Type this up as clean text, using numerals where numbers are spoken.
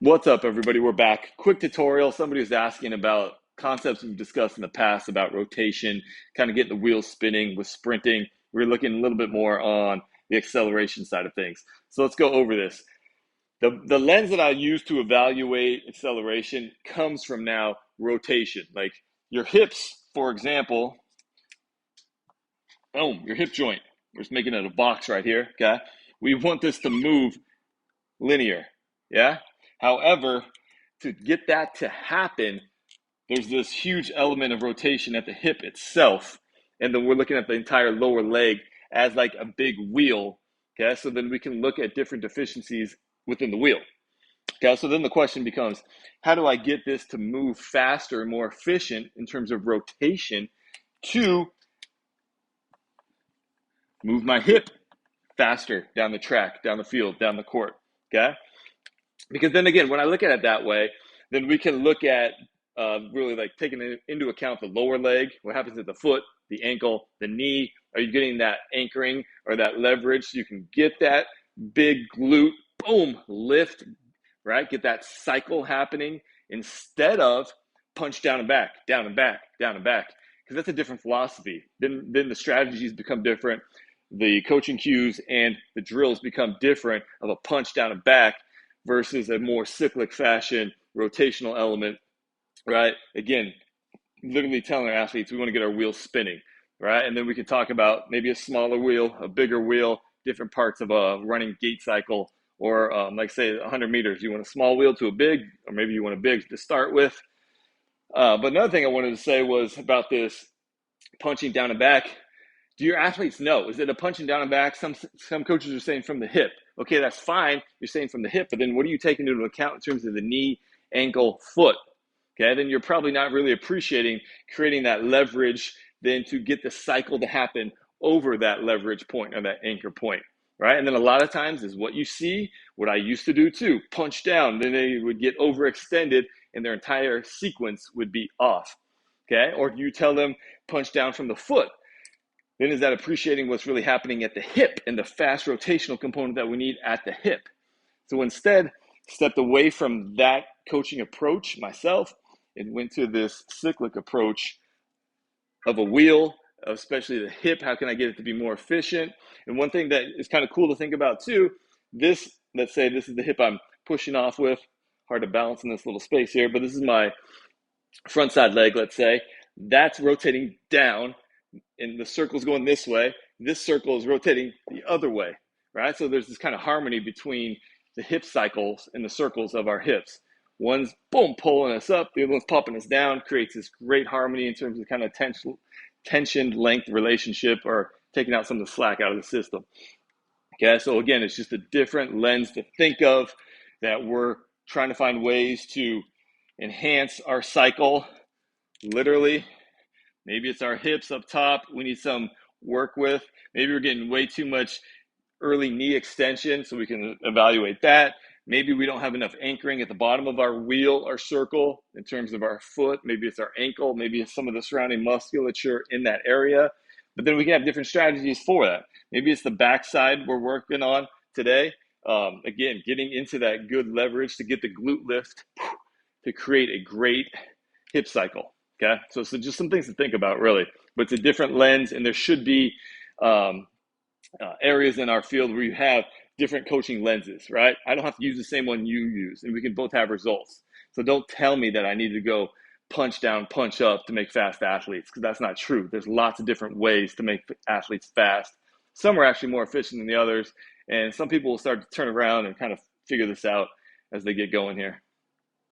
What's up, everybody? We're back. Quick tutorial. Somebody was asking about concepts we've discussed in the past about rotation, kind of getting the wheels spinning with sprinting. We're looking a little bit more on the acceleration side of things. So let's go over this. The lens that I use to evaluate acceleration comes from now rotation. Like your hips, for example, your hip joint. We're just making it a box right here, okay? We want this to move linear, yeah? However, to get that to happen, there's this huge element of rotation at the hip itself. And then we're looking at the entire lower leg as like a big wheel. Okay, so then we can look at different deficiencies within the wheel. Okay, so then the question becomes, how do I get this to move faster and more efficient in terms of rotation to move my hip faster down the track, down the field, down the court? Okay, because then again, when I look at it that way, then we can look at really like taking into account the lower leg, what happens at the foot, the ankle, the knee. Are you getting that anchoring or that leverage so you can get that big glute, boom, lift, right? Get that cycle happening instead of punch down and back, down and back, down and back, because that's a different philosophy. Then the strategies become different. The coaching cues and the drills become different of a punch down and back versus a more cyclic fashion rotational element, right? Again, literally telling our athletes we want to get our wheels spinning, right? And then we can talk about maybe a smaller wheel, a bigger wheel, different parts of a running gait cycle, or like say 100 meters. You want a small wheel to a big, or maybe you want a big to start with. But another thing I wanted to say was about this punching down and back. Do your athletes know? Is it a punching down and back? Some coaches are saying from the hip. Okay, that's fine. You're saying from the hip, but then what are you taking into account in terms of the knee, ankle, foot? Okay, then you're probably not really appreciating creating that leverage then to get the cycle to happen over that leverage point or that anchor point, right? And then a lot of times is what you see, what I used to do too, punch down, then they would get overextended and their entire sequence would be off, okay? Or you tell them punch down from the foot, then is that appreciating what's really happening at the hip and the fast rotational component that we need at the hip. So instead, stepped away from that coaching approach myself and went to this cyclic approach of a wheel, especially the hip. How can I get it to be more efficient? And one thing that is kind of cool to think about too, this, let's say this is the hip I'm pushing off with. Hard to balance in this little space here, but this is my front side leg, let's say. That's rotating down and the circle's going this way. This circle is rotating the other way, right? So there's this kind of harmony between the hip cycles and the circles of our hips. One's boom pulling us up, the other one's popping us down, creates this great harmony in terms of kind of tension length relationship or taking out some of the slack out of the system. Okay, so again, it's just a different lens to think of that we're trying to find ways to enhance our cycle, literally. Maybe it's our hips up top we need some work with. Maybe we're getting way too much early knee extension, so we can evaluate that. Maybe we don't have enough anchoring at the bottom of our wheel or circle in terms of our foot. Maybe it's our ankle. Maybe it's some of the surrounding musculature in that area. But then we can have different strategies for that. Maybe it's the backside we're working on today. Again, getting into that good leverage to get the glute lift to create a great hip cycle. Okay, so just some things to think about, really. But it's a different lens, and there should be areas in our field where you have different coaching lenses, right? I don't have to use the same one you use, and we can both have results. So don't tell me that I need to go punch down, punch up to make fast athletes, because that's not true. There's lots of different ways to make athletes fast. Some are actually more efficient than the others, and some people will start to turn around and kind of figure this out as they get going here.